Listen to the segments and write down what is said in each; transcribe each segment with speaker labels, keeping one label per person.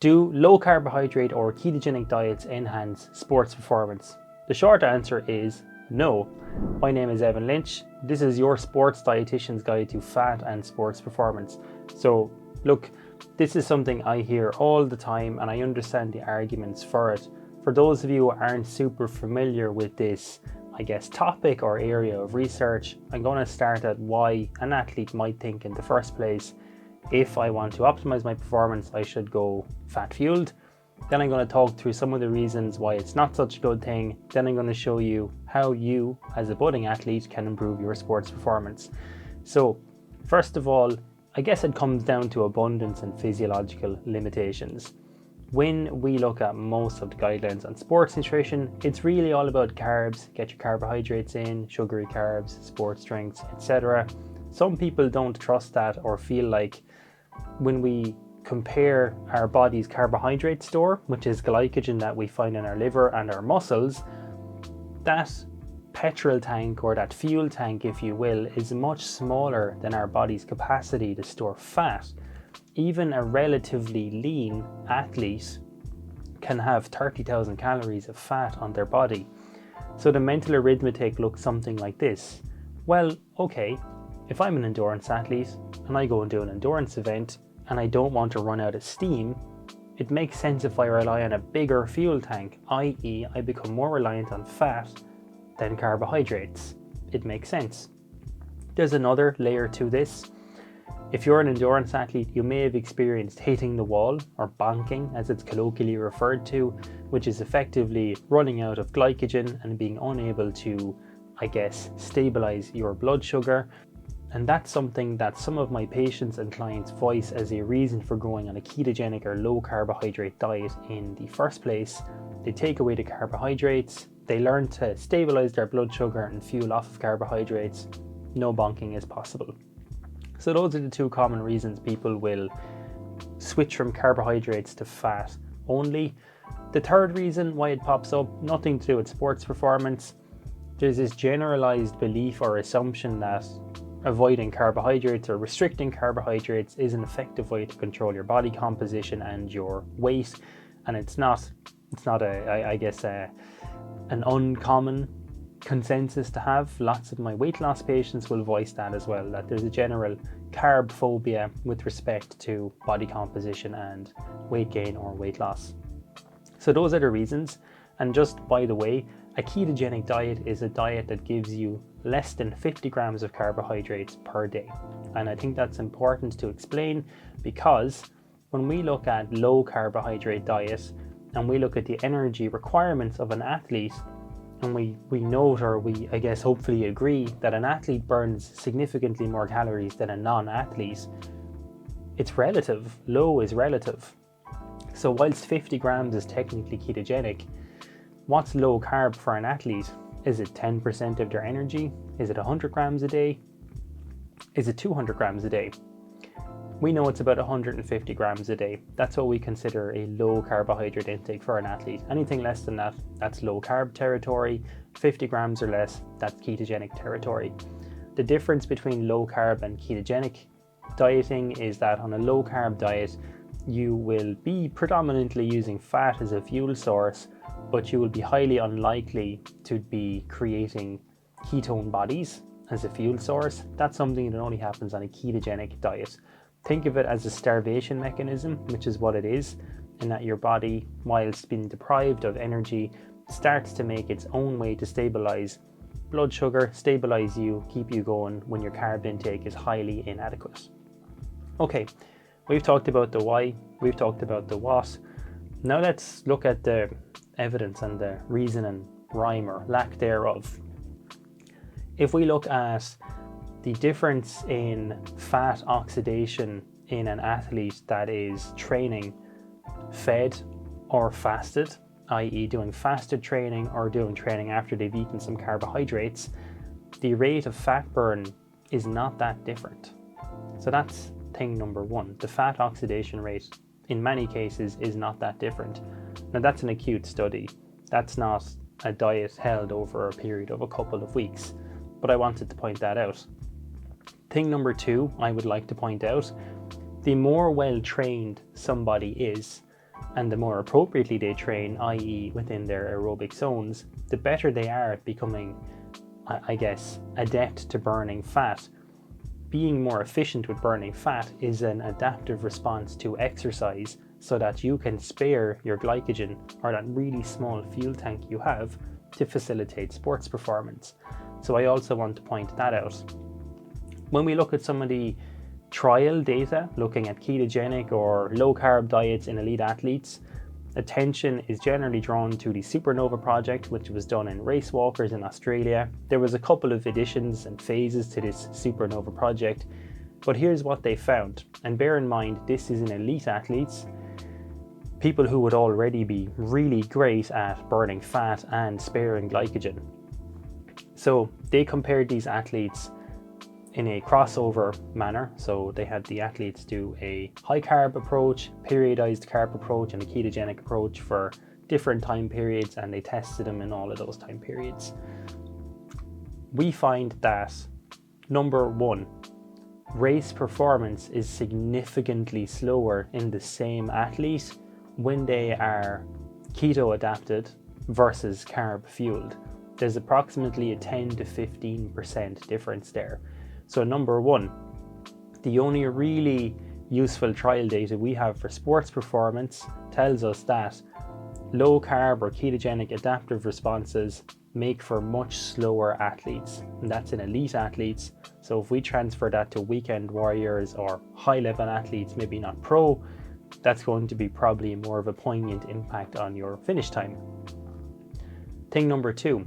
Speaker 1: Do low carbohydrate or ketogenic diets enhance sports performance? The short answer is no. My name is Evan Lynch. This is your sports dietitian's guide to fat and sports performance. So look, this is something I hear all the time and I understand the arguments for it. For those of you who aren't super familiar with this, topic or area of research, I'm going to start at why an athlete might think in the first place, if I want to optimize my performance, I should go fat fueled. Then I'm going to talk through some of the reasons why it's not such a good thing. Then I'm going to show you how you, as a budding athlete, can improve your sports performance. So, first of all, I guess it comes down to abundance and physiological limitations. When we look at most of the guidelines on sports nutrition, it's really all about carbs, get your carbohydrates in, sugary carbs, sports drinks, etc. Some people don't trust that or feel like when we compare our body's carbohydrate store, which is glycogen that we find in our liver and our muscles, that petrol tank or that fuel tank, if you will, is much smaller than our body's capacity to store fat. Even a relatively lean athlete can have 30,000 calories of fat on their body. So the mental arithmetic looks something like this. Well, okay, if I'm an endurance athlete and I go and do an endurance event and I don't want to run out of steam, it makes sense if I rely on a bigger fuel tank, i.e. I become more reliant on fat than carbohydrates. It makes sense. There's another layer to this. If you're an endurance athlete, you may have experienced hitting the wall, or bonking as it's colloquially referred to, which is effectively running out of glycogen and being unable to, stabilize your blood sugar. And that's something that some of my patients and clients voice as a reason for going on a ketogenic or low carbohydrate diet in the first place. They take away the carbohydrates, they learn to stabilize their blood sugar and fuel off of carbohydrates. No bonking is possible. So those are the two common reasons people will switch from carbohydrates to fat only. The third reason why it pops up, nothing to do with sports performance. There's this generalized belief or assumption that avoiding carbohydrates or restricting carbohydrates is an effective way to control your body composition and your weight, and it's not an uncommon consensus to have. Lots of my weight loss patients will voice that as well, that there's a general carb phobia with respect to body composition and weight gain or weight loss. So those are the reasons. And just by the way, a ketogenic diet is a diet that gives you less than 50 grams of carbohydrates per day. And I think that's important to explain, because when we look at low carbohydrate diet and we look at the energy requirements of an athlete, and we note, or we hopefully agree, that an athlete burns significantly more calories than a non-athlete, it's relative. Low is relative. So whilst 50 grams is technically ketogenic, what's low carb for an athlete? Is it 10% of their energy? Is it 100 grams a day? Is it 200 grams a day? We know it's about 150 grams a day. That's what we consider a low carbohydrate intake for an athlete. Anything less than that, that's low carb territory. 50 grams or less, that's ketogenic territory. The difference between low carb and ketogenic dieting is that on a low carb diet, you will be predominantly using fat as a fuel source, but you will be highly unlikely to be creating ketone bodies as a fuel source. That's something that only happens on a ketogenic diet. Think of it as a starvation mechanism, which is what it is, in that your body, whilst being deprived of energy, starts to make its own way to stabilize blood sugar, stabilize you, keep you going when your carb intake is highly inadequate. Okay, we've talked about the why, we've talked about the what. Now let's look at the evidence and the reason and rhyme or lack thereof. If we look at the difference in fat oxidation in an athlete that is training fed or fasted, i.e. doing fasted training or doing training after they've eaten some carbohydrates, the rate of fat burn is not that different. So that's thing number one. The fat oxidation rate in many cases is not that different. Now that's an acute study. That's not a diet held over a period of a couple of weeks, but I wanted to point that out. Thing number two I would like to point out, the more well trained somebody is, and the more appropriately they train, i.e. within their aerobic zones, the better they are at becoming, I guess, adept to burning fat. Being more efficient with burning fat is an adaptive response to exercise so that you can spare your glycogen, or that really small fuel tank you have, to facilitate sports performance. So I also want to point that out. When we look at some of the trial data looking at ketogenic or low carb diets in elite athletes, attention is generally drawn to the Supernova project, which was done in race walkers in Australia. There was a couple of additions and phases to this Supernova project, but here's what they found. And bear in mind, this is in elite athletes, people who would already be really great at burning fat and sparing glycogen. So they compared these athletes in a crossover manner. So they had the athletes do a high carb approach, periodized carb approach, and a ketogenic approach for different time periods, and they tested them in all of those time periods. We find that, number one, race performance is significantly slower in the same athlete when they are keto adapted versus carb fueled. There's approximately a 10 to 15% difference there. So number one, the only really useful trial data we have for sports performance tells us that low carb or ketogenic adaptive responses make for much slower athletes, and that's in elite athletes. So if we transfer that to weekend warriors or high level athletes, maybe not pro, that's going to be probably more of a poignant impact on your finish time. Thing number two,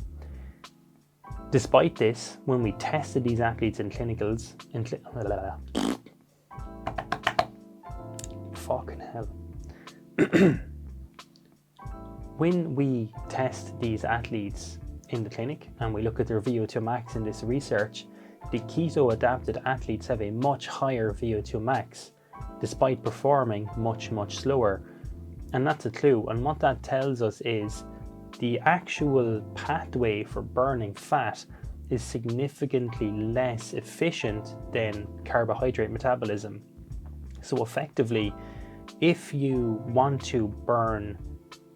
Speaker 1: despite this, when we tested these athletes in clinicals, fucking hell. When we test these athletes in the clinic and we look at their VO2 max in this research, the keto adapted athletes have a much higher VO2 max despite performing much slower. And that's a clue. And what that tells us is the actual pathway for burning fat is significantly less efficient than carbohydrate metabolism. So effectively, if you want to burn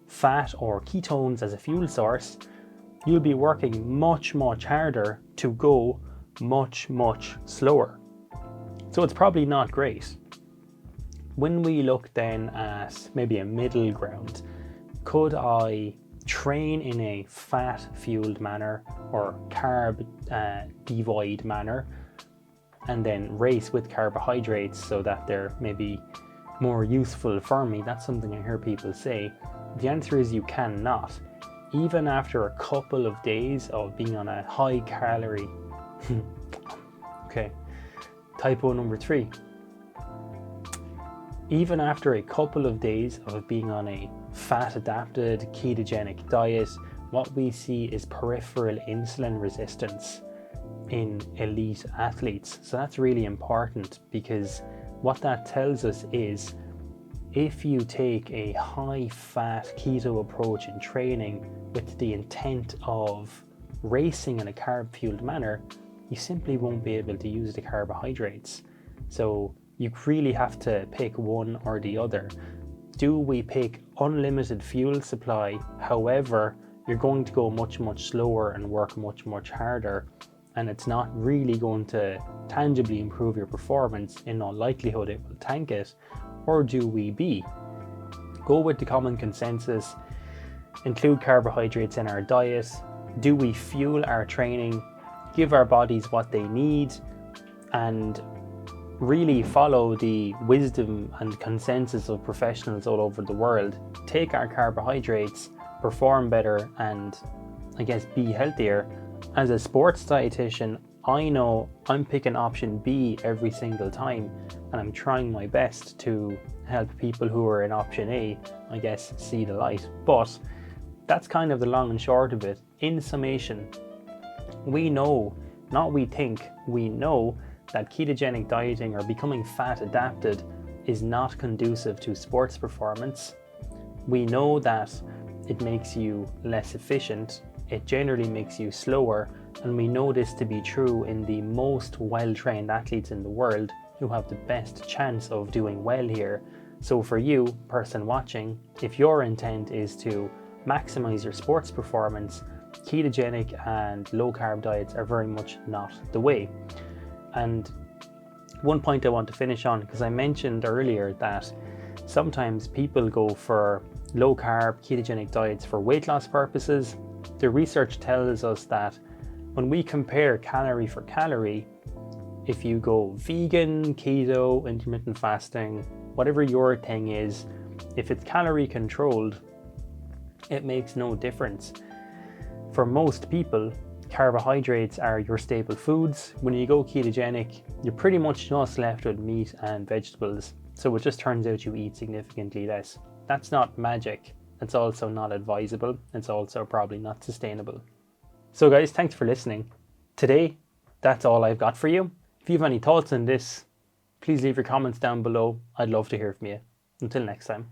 Speaker 1: fat or ketones as a fuel source, you'll be working much harder to go much slower. So it's probably not great. When we look then at maybe a middle ground, could I train in a fat fueled manner or carb devoid manner and then race with carbohydrates so that they're maybe more useful for me? That's something I hear people say. The answer is you cannot. Even after a couple of days of being on a high calorie okay, typo number 3. Even after a couple of days of being on a fat adapted ketogenic diet, what we see is peripheral insulin resistance in elite athletes. So that's really important, because what that tells us is if you take a high fat keto approach in training with the intent of racing in a carb fueled manner, you simply won't be able to use the carbohydrates. So you really have to pick one or the other. Do we pick unlimited fuel supply? However, you're going to go much slower and work much harder, and it's not really going to tangibly improve your performance. In all likelihood, it will tank it. Or do we go with the common consensus, include carbohydrates in our diet? Do we fuel our training, give our bodies what they need, and really follow the wisdom and consensus of professionals all over the world, take our carbohydrates, perform better, and I guess be healthier? As a sports dietitian, I know I'm picking option B every single time, and I'm trying my best to help people who are in option A, I guess, see the light. But that's kind of the long and short of it. In summation, we know, not we think, we know that ketogenic dieting or becoming fat adapted is not conducive to sports performance. We know that it makes you less efficient, it generally makes you slower, and we know this to be true in the most well-trained athletes in the world who have the best chance of doing well here. So for you, person watching, if your intent is to maximize your sports performance, ketogenic and low carb diets are very much not the way. And one point I want to finish on, because I mentioned earlier that sometimes people go for low carb ketogenic diets for weight loss purposes. The research tells us that when we compare calorie for calorie, if you go vegan, keto, intermittent fasting, whatever your thing is, if it's calorie controlled, it makes no difference. For most people, carbohydrates are your staple foods. When you go ketogenic, you're pretty much just left with meat and vegetables. So it just turns out you eat significantly less. That's not magic. It's also not advisable. It's also probably not sustainable. So guys, thanks for listening. Today, that's all I've got for you. If you have any thoughts on this, please leave your comments down below. I'd love to hear from you. Until next time.